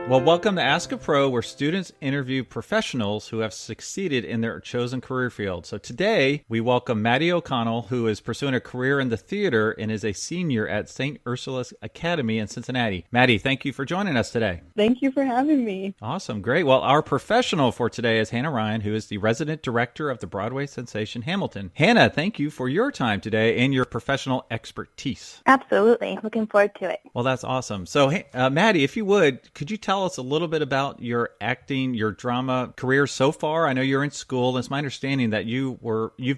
Well, welcome to Ask a Pro, where students interview professionals who have succeeded in their chosen career field. So today, we welcome Maddi O'Connell, who is pursuing a career in the theater and is a senior at St. Ursula Academy in Cincinnati. Maddi, thank you for joining us today. Thank you for having me. Awesome. Great. Well, our professional for today is Hannah Ryan, who is the resident director of the Broadway sensation Hamilton. Hannah, thank you for your time today and your professional expertise. Absolutely. Looking forward to it. Well, that's awesome. So, Maddi, if you would, could you tell us a little bit about your acting, your drama career so far? I know you're in school. It's my understanding that you've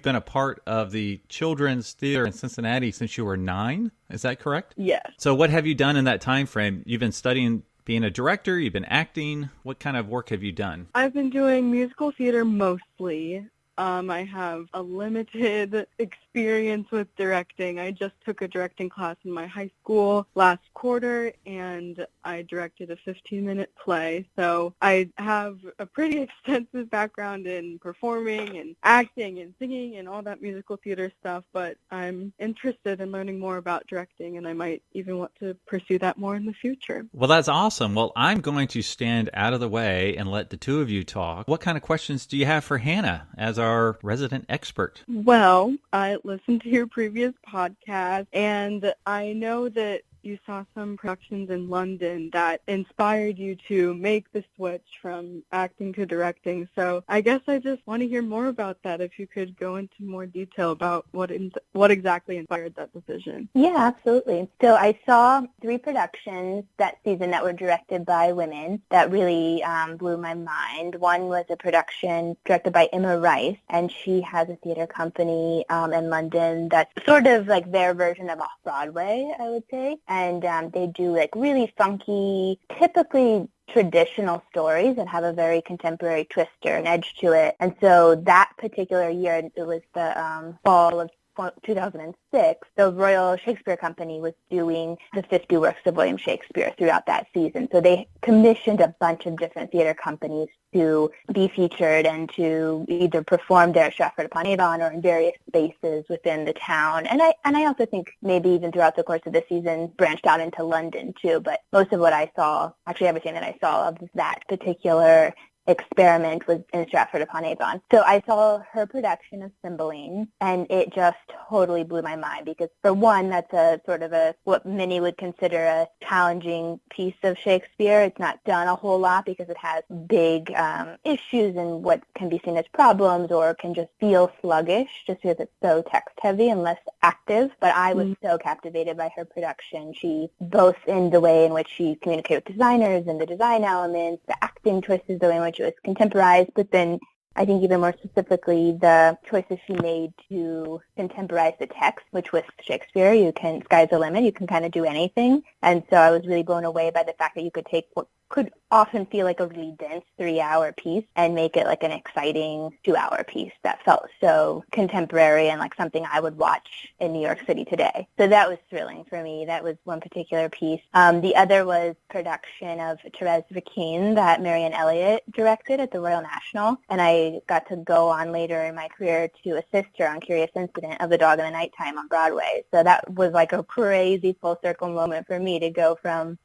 been a part of the children's theater in Cincinnati since you were 9. Is that correct? Yes. So what have you done in that time frame? You've been studying being a director, you've been acting. What kind of work have you done? I've been doing musical theater mostly. I have a limited experience with directing. I just took a directing class in my high school last quarter, and I directed a 15-minute play. So I have a pretty extensive background in performing and acting and singing and all that musical theater stuff, but I'm interested in learning more about directing, and I might even want to pursue that more in the future. Well, that's awesome. Well, I'm going to stand out of the way and let the two of you talk. What kind of questions do you have for Hannah as our resident expert? Well, I listened to your previous podcast, and I know that you saw some productions in London that inspired you to make the switch from acting to directing. So I guess I just want to hear more about that, if you could go into more detail about what exactly inspired that decision. Yeah, absolutely. So I saw 3 productions that season that were directed by women that really blew my mind. One was a production directed by Emma Rice, and she has a theater company in London that's sort of like their version of Off-Broadway, I would say. And they do like really funky, typically traditional stories that have a very contemporary twist or an edge to it. And so that particular year, it was the fall of 2006, the Royal Shakespeare Company was doing the 50 works of William Shakespeare throughout that season. So they commissioned a bunch of different theater companies to be featured and to either perform there at Stratford-upon-Avon or in various spaces within the town. And I also think maybe even throughout the course of the season branched out into London too. But most of what I saw, actually everything that I saw of that particular experiment was in Stratford-upon-Avon. So I saw her production of Cymbeline, and it just totally blew my mind because, for one, that's a sort of what many would consider a challenging piece of Shakespeare. It's not done a whole lot because it has big issues and what can be seen as problems or can just feel sluggish just because it's so text-heavy and less active. But I was so captivated by her production. She, both in the way in which she communicated with designers and the design elements, the acting choices, the way in which it was contemporized, but then I think even more specifically, the choices she made to contemporize the text, which with Shakespeare, sky's the limit, you can kind of do anything. And so I was really blown away by the fact that you could take what could often feel like a really dense 3-hour piece and make it like an exciting 2-hour piece that felt so contemporary and like something I would watch in New York City today. So that was thrilling for me. That was one particular piece. The other was production of Therese Vaquin that Marianne Elliott directed at the Royal National, and I got to go on later in my career to assist her on Curious Incident of the Dog in the Nighttime on Broadway. So that was like a crazy full circle moment for me to go from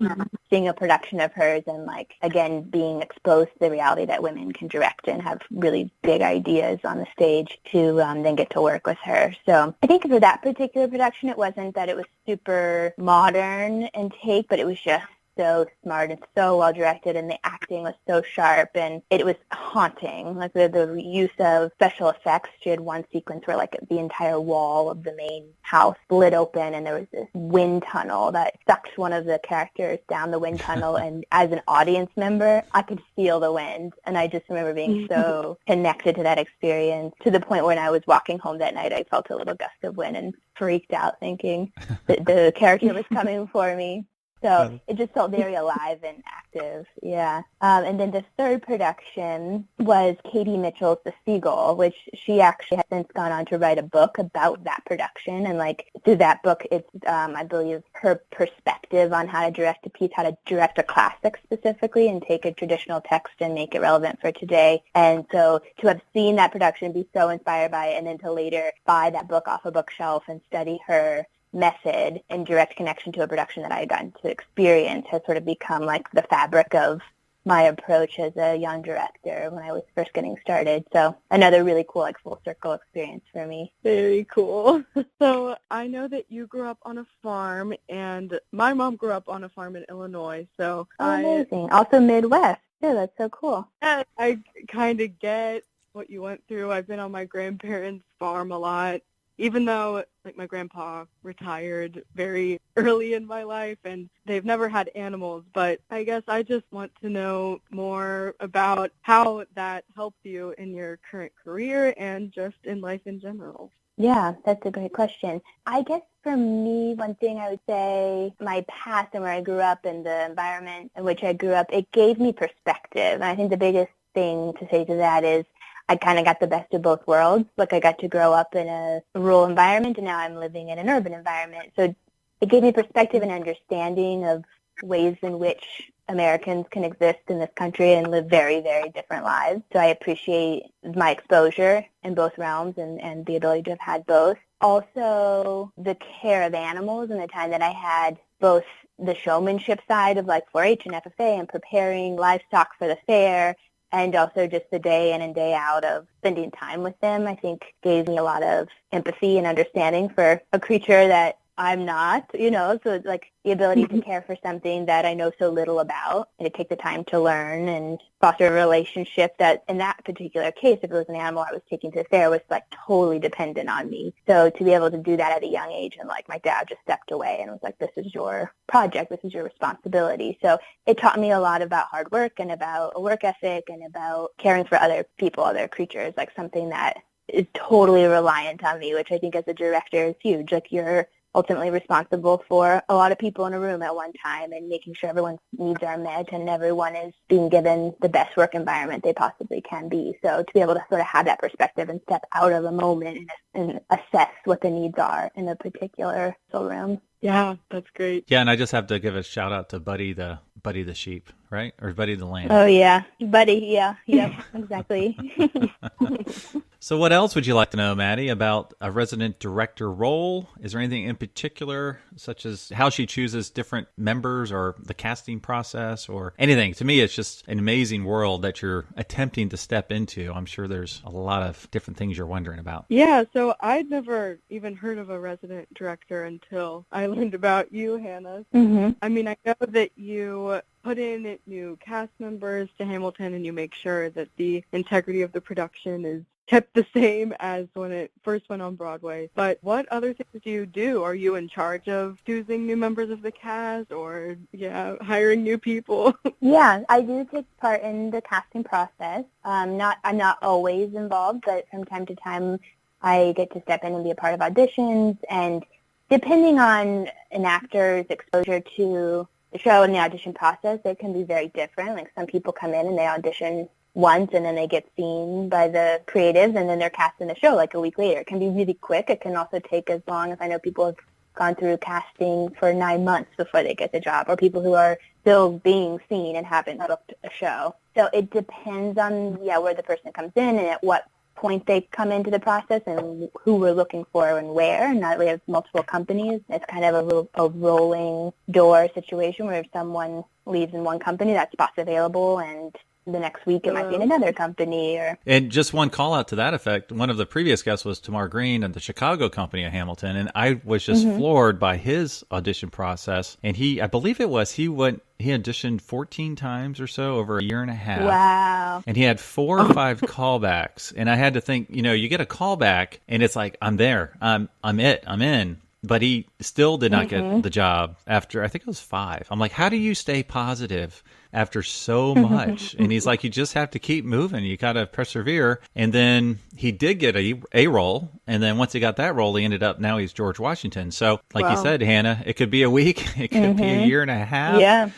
seeing a production of hers and like, again, being exposed to the reality that women can direct and have really big ideas on the stage to then get to work with her. So I think for that particular production, it wasn't that it was super modern in take, but it was just so smart and so well directed, and the acting was so sharp, and it was haunting. Like the use of special effects. She had one sequence where like the entire wall of the main house split open, and there was this wind tunnel that sucked one of the characters down the wind tunnel. And as an audience member, I could feel the wind, and I just remember being so connected to that experience to the point when I was walking home that night, I felt a little gust of wind and freaked out, thinking that the character was coming for me. So it just felt very alive and active, yeah. And then the third production was Katie Mitchell's The Seagull, which she actually has since gone on to write a book about that production. And, like, through that book, it's, I believe, her perspective on how to direct a piece, how to direct a classic specifically and take a traditional text and make it relevant for today. And so to have seen that production, be so inspired by it, and then to later buy that book off a bookshelf and study her method in direct connection to a production that I had gotten to experience has sort of become like the fabric of my approach as a young director when I was first getting started. So another really cool, like, full circle experience for me. Very cool. So I know that you grew up on a farm, and my mom grew up on a farm in Illinois. So amazing. Also Midwest. Yeah, that's so cool. I kind of get what you went through. I've been on my grandparents' farm a lot, even though, like, my grandpa retired very early in my life, and they've never had animals. But I guess I just want to know more about how that helped you in your current career and just in life in general. Yeah, that's a great question. I guess for me, one thing I would say, my past and where I grew up and the environment in which I grew up, it gave me perspective. And I think the biggest thing to say to that is I kind of got the best of both worlds. Like, I got to grow up in a rural environment, and now I'm living in an urban environment. So it gave me perspective and understanding of ways in which Americans can exist in this country and live very, very different lives. So I appreciate my exposure in both realms and the ability to have had both. Also, the care of animals and the time that I had, both the showmanship side of, like, 4-H and FFA and preparing livestock for the fair, and also just the day in and day out of spending time with them, I think gave me a lot of empathy and understanding for a creature that I'm not, so like the ability to care for something that I know so little about and to take the time to learn and foster a relationship that in that particular case, if it was an animal I was taking to the fair, was like totally dependent on me. So to be able to do that at a young age, and like my dad just stepped away and was like, this is your project, this is your responsibility. So it taught me a lot about hard work and about a work ethic and about caring for other people, other creatures, like something that is totally reliant on me, which I think as a director is huge. Like, you're ultimately responsible for a lot of people in a room at one time and making sure everyone's needs are met and everyone is being given the best work environment they possibly can be. So to be able to sort of have that perspective and step out of a moment and assess what the needs are in a particular room. Yeah, that's great. Yeah, and I just have to give a shout out to Buddy the sheep, right? Or Buddy the lamb. Oh, yeah. Buddy, yeah. Yep, exactly. So what else would you like to know, Maddie, about a resident director role? Is there anything in particular, such as how she chooses different members or the casting process or anything? To me, it's just an amazing world that you're attempting to step into. I'm sure there's a lot of different things you're wondering about. Yeah, so I'd never even heard of a resident director until I learned about you, Hannah. Mm-hmm. I mean, I know that you put in new cast members to Hamilton and you make sure that the integrity of the production is kept the same as when it first went on Broadway. But what other things do you do? Are you in charge of choosing new members of the cast or, hiring new people? Yeah, I do take part in the casting process. I'm not always involved, but from time to time I get to step in and be a part of auditions. And depending on an actor's exposure to the show and the audition process, it can be very different. Like, some people come in and they audition once and then they get seen by the creatives and then they're cast in the show like a week later. It can be really quick. It can also take as long as I know people have gone through casting for 9 months before they get the job, or people who are still being seen and haven't booked a show. So it depends on where the person comes in and at what point they come into the process and who we're looking for and where. And that we have multiple companies. It's kind of a rolling door situation where if someone leaves in one company, that spot's available, and the next week it might be in another company. And just one call out to that effect, one of the previous guests was Tamar Green at the Chicago company of Hamilton, and I was just floored by his audition process. And I believe it was, he auditioned 14 times or so over a year and a half. Wow. And he had 4 or 5 callbacks. And I had to think, you get a callback and it's like, I'm there, I'm in. But he still did not get the job after, I think it was 5. I'm like, how do you stay positive after so much? And he's like, you just have to keep moving. You got to persevere. And then he did get a role. And then once he got that role, he ended up, now he's George Washington. So like you said, Hannah, it could be a week. It could be a year and a half. Yeah.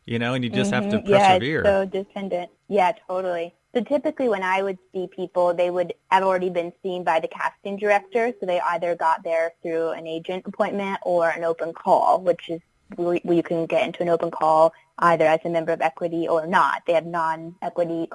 And you just have to persevere. Yeah, it's so dependent. Yeah, totally. So typically when I would see people, they would have already been seen by the casting director. So they either got there through an agent appointment or an open call, which is where you can get into an open call either as a member of Equity or not. They have non-Equity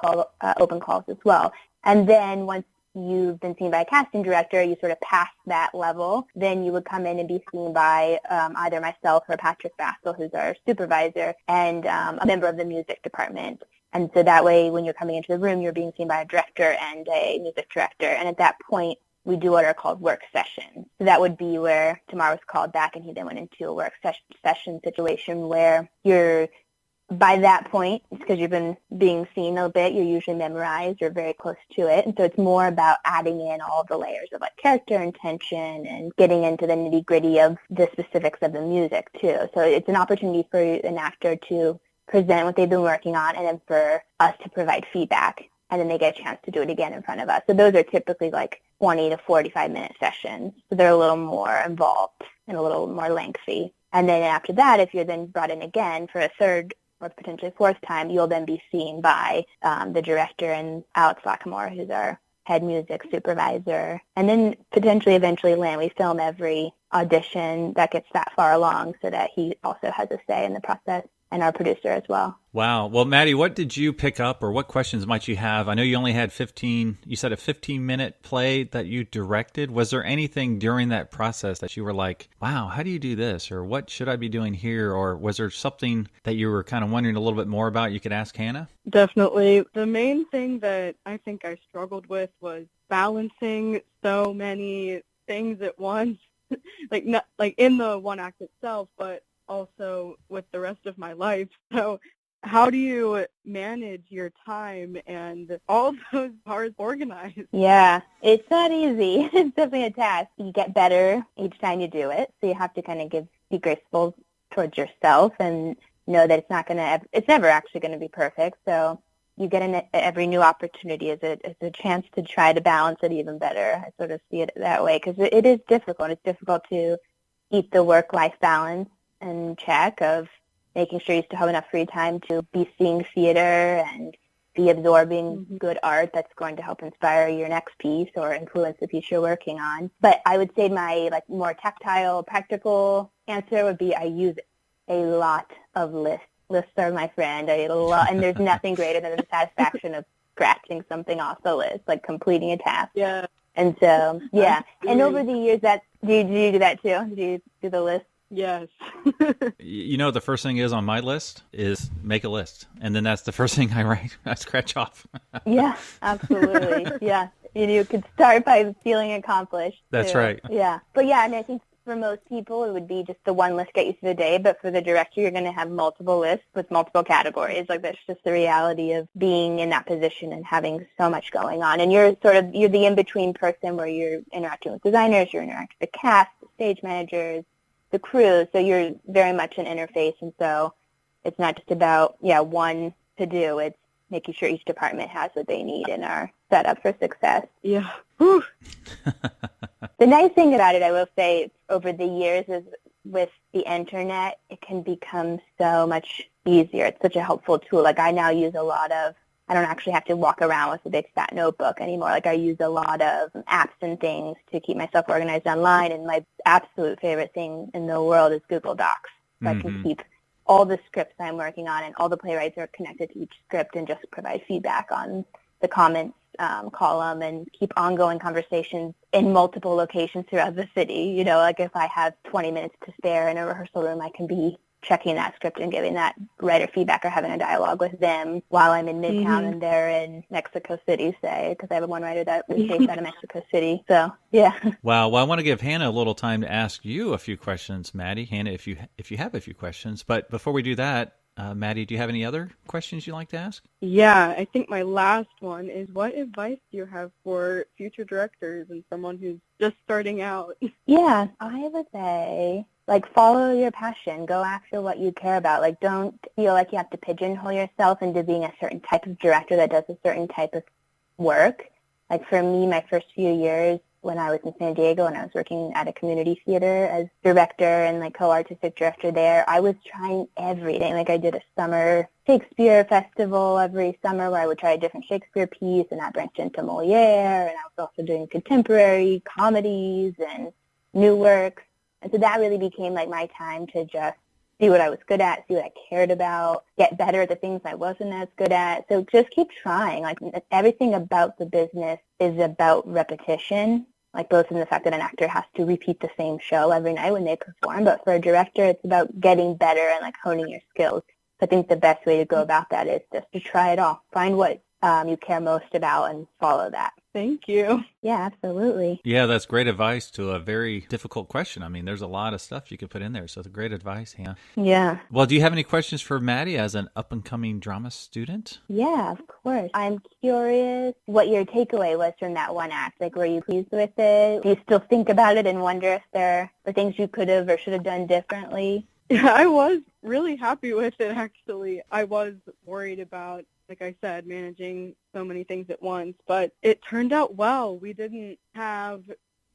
open calls as well. And then once you've been seen by a casting director, you sort of pass that level, then you would come in and be seen by either myself or Patrick Bassel, who's our supervisor, and a member of the music department. And so that way, when you're coming into the room, you're being seen by a director and a music director. And at that point, we do what are called work sessions. So that would be where Tamar was called back, and he then went into a work session situation where you're, by that point, because you've been being seen a bit, you're usually memorized or very close to it. And so it's more about adding in all the layers of like character and tension and getting into the nitty-gritty of the specifics of the music too. So it's an opportunity for an actor to present what they've been working on, and then for us to provide feedback, and then they get a chance to do it again in front of us. So those are typically like 20 to 45-minute sessions. So they're a little more involved and a little more lengthy. And then after that, if you're then brought in again for a third or potentially fourth time, you'll then be seen by the director and Alex Lackamore, who's our head music supervisor. And then potentially eventually Lynn. We film every audition that gets that far along so that he also has a say in the process, and our producer as well. Wow. Well, Maddie, what did you pick up, or what questions might you have? I know you only had you said a 15-minute play that you directed. Was there anything during that process that you were like, wow, how do you do this? Or what should I be doing here? Or was there something that you were kind of wondering a little bit more about you could ask Hannah? Definitely. The main thing that I think I struggled with was balancing so many things at once, not like in the one act itself, but also with the rest of my life. So how do you manage your time and all those parts organized? Yeah, it's not easy. It's definitely a task. You get better each time you do it, so you have to kind of be graceful towards yourself and know that it's never actually going to be perfect. So you get in every new opportunity as a chance to try to balance it even better. I sort of see it that way because it is difficult. It's difficult to keep the work-life balance in check of making sure you still have enough free time to be seeing theater and be absorbing good art that's going to help inspire your next piece or influence the piece you're working on. But I would say my more tactile, practical answer would be I use a lot of lists. Lists are my friend. And there's nothing greater than the satisfaction of scratching something off the list, like completing a task. Yeah. And so, yeah. And over the years, do you do that too? Do you do the list? Yes. The first thing is on my list is make a list. And then that's the first thing I scratch off. Yeah, absolutely. Yeah. You could start by feeling accomplished. That's too. right. Yeah. But yeah, I think for most people, it would be just the one list get you through the day. But for the director, you're going to have multiple lists with multiple categories. That's just the reality of being in that position and having so much going on. And you're the in-between person where you're interacting with designers, you're interacting with the cast, the stage managers, the crew, so you're very much an interface, and so it's not just about one to do. It's making sure each department has what they need and are set up for success. Yeah. Whew. The nice thing about it, I will say, over the years is with the internet, it can become so much easier. It's such a helpful tool. I now use I don't actually have to walk around with a big fat notebook anymore. I use a lot of apps and things to keep myself organized online. And my absolute favorite thing in the world is Google Docs. So I can keep all the scripts I'm working on, and all the playwrights are connected to each script, and just provide feedback on the comments column and keep ongoing conversations in multiple locations throughout the city. If I have 20 minutes to spare in a rehearsal room, I can be checking that script and giving that writer feedback or having a dialogue with them while I'm in Midtown and they're in Mexico City, say, because I have one writer that is based out of Mexico City. So, yeah. Wow. Well, I want to give Hannah a little time to ask you a few questions, Maddie. Hannah, if you have a few questions. But before we do that, Maddie, do you have any other questions you'd like to ask? Yeah, I think my last one is, what advice do you have for future directors and someone who's just starting out? Yeah, I would say, follow your passion. Go after what you care about. Don't feel like you have to pigeonhole yourself into being a certain type of director that does a certain type of work. For me, my first few years when I was in San Diego and I was working at a community theater as director and co-artistic director there, I was trying everything. I did a summer Shakespeare festival every summer where I would try a different Shakespeare piece, and I branched into Moliere, and I was also doing contemporary comedies and new works. And so that really became my time to just see what I was good at, see what I cared about, get better at the things I wasn't as good at. So just keep trying. Like everything about the business is about repetition, like both in the fact that an actor has to repeat the same show every night when they perform, but for a director, it's about getting better and like honing your skills. So I think the best way to go about that is just to try it all. Find what you care most about and follow that. Thank you. Yeah, absolutely. Yeah, that's great advice to a very difficult question. I mean, there's a lot of stuff you could put in there, so it's great advice, Hannah. Yeah. Well, do you have any questions for Maddie as an up-and-coming drama student? Yeah, of course. I'm curious what your takeaway was from that one act. Like, were you pleased with it? Do you still think about it and wonder if there were things you could have or should have done differently? Yeah, I was really happy with it, actually. I was worried about, like I said, managing so many things at once, but it turned out well. We didn't have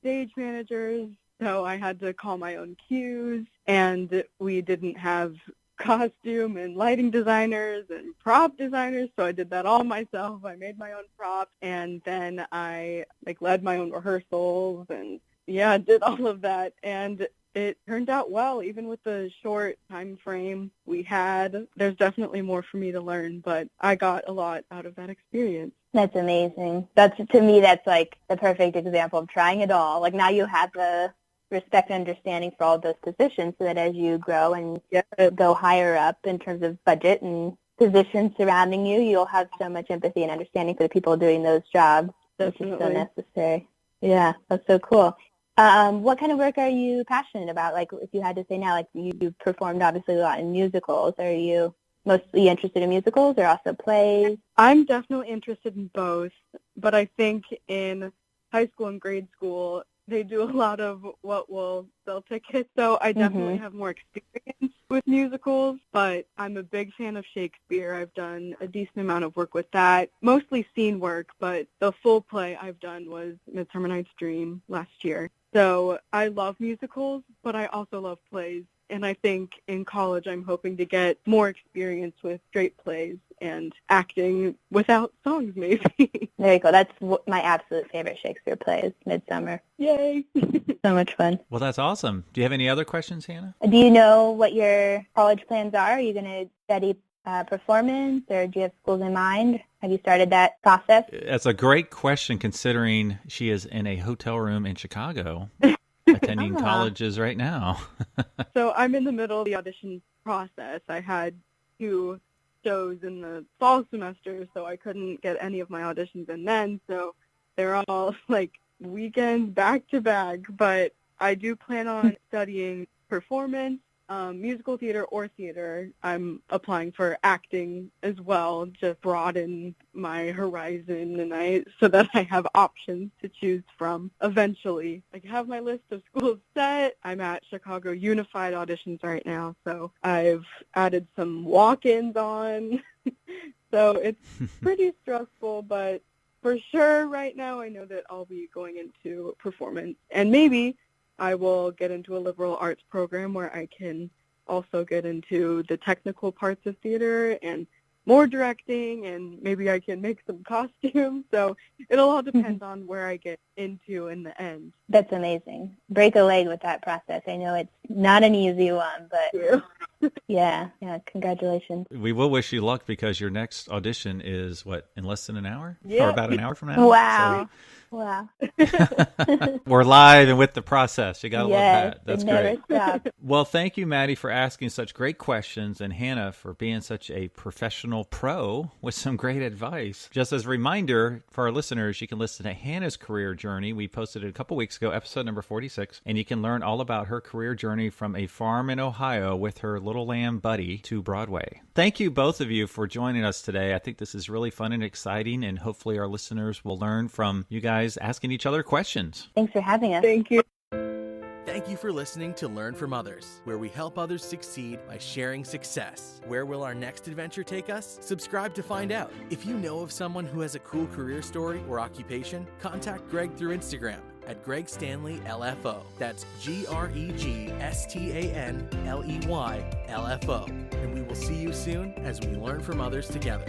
stage managers, so I had to call my own cues, and we didn't have costume and lighting designers and prop designers, so I did that all myself. I made my own props, and then I led my own rehearsals and did all of that, and it turned out well, even with the short time frame we had. There's definitely more for me to learn, but I got a lot out of that experience. That's amazing. To me, that's like the perfect example of trying it all. Like now you have the respect and understanding for all of those positions so that as you grow and go higher up in terms of budget and positions surrounding you, you'll have so much empathy and understanding for the people doing those jobs, Definitely. which is so necessary. Yeah, that's so cool. What kind of work are you passionate about? Like, if you had to say now, like you've performed obviously a lot in musicals. Are you mostly interested in musicals or also plays? I'm definitely interested in both, but I think in high school and grade school, they do a lot of what will sell tickets. So I definitely have more experience with musicals, but I'm a big fan of Shakespeare. I've done a decent amount of work with that, mostly scene work, but the full play I've done was Midsummer Night's Dream last year. So I love musicals, but I also love plays. And I think in college I'm hoping to get more experience with straight plays and acting without songs, maybe. There you go. That's my absolute favorite Shakespeare play is Midsummer. Yay. So much fun. Well, that's awesome. Do you have any other questions, Hannah? Do you know what your college plans are? Are you going to study performance, or do you have schools in mind? Have you started that process? That's a great question considering she is in a hotel room in Chicago attending colleges right now. So I'm in the middle of the audition process. I had 2 shows in the fall semester, so I couldn't get any of my auditions in then. So they're all weekends back to back. But I do plan on studying performance, musical theater or theater. I'm applying for acting as well, just broaden my horizon and so that I have options to choose from eventually. I have my list of schools set. I'm at Chicago Unified auditions right now, so I've added some walk-ins on. So it's pretty stressful, but for sure right now I know that I'll be going into performance, and maybe I will get into a liberal arts program where I can also get into the technical parts of theater and more directing, and maybe I can make some costumes. So it'll all depend on where I get into in the end. That's amazing. Break a leg with that process. I know it's not an easy one, but yeah, congratulations. We will wish you luck because your next audition is, in less than an hour? Yeah. Or about an hour from now? Wow. Wow. We're live and with the process. You got to love that. That's it never great. stops. Well, thank you, Maddie, for asking such great questions, and Hannah for being such a professional pro with some great advice. Just as a reminder for our listeners, you can listen to Hannah's career journey. We posted it a couple weeks ago, episode number 46, and you can learn all about her career journey from a farm in Ohio with her little lamb Buddy to Broadway. Thank you, both of you, for joining us today. I think this is really fun and exciting, and hopefully our listeners will learn from you guys asking each other questions. Thanks for having us. Thank you. Thank you for listening to Learn from Others, where we help others succeed by sharing success. Where will our next adventure take us? Subscribe to find out. If you know of someone who has a cool career story or occupation, contact Greg through Instagram at Greg Stanley LFO. That's GregStanley LFO. And we will see you soon as we learn from others together.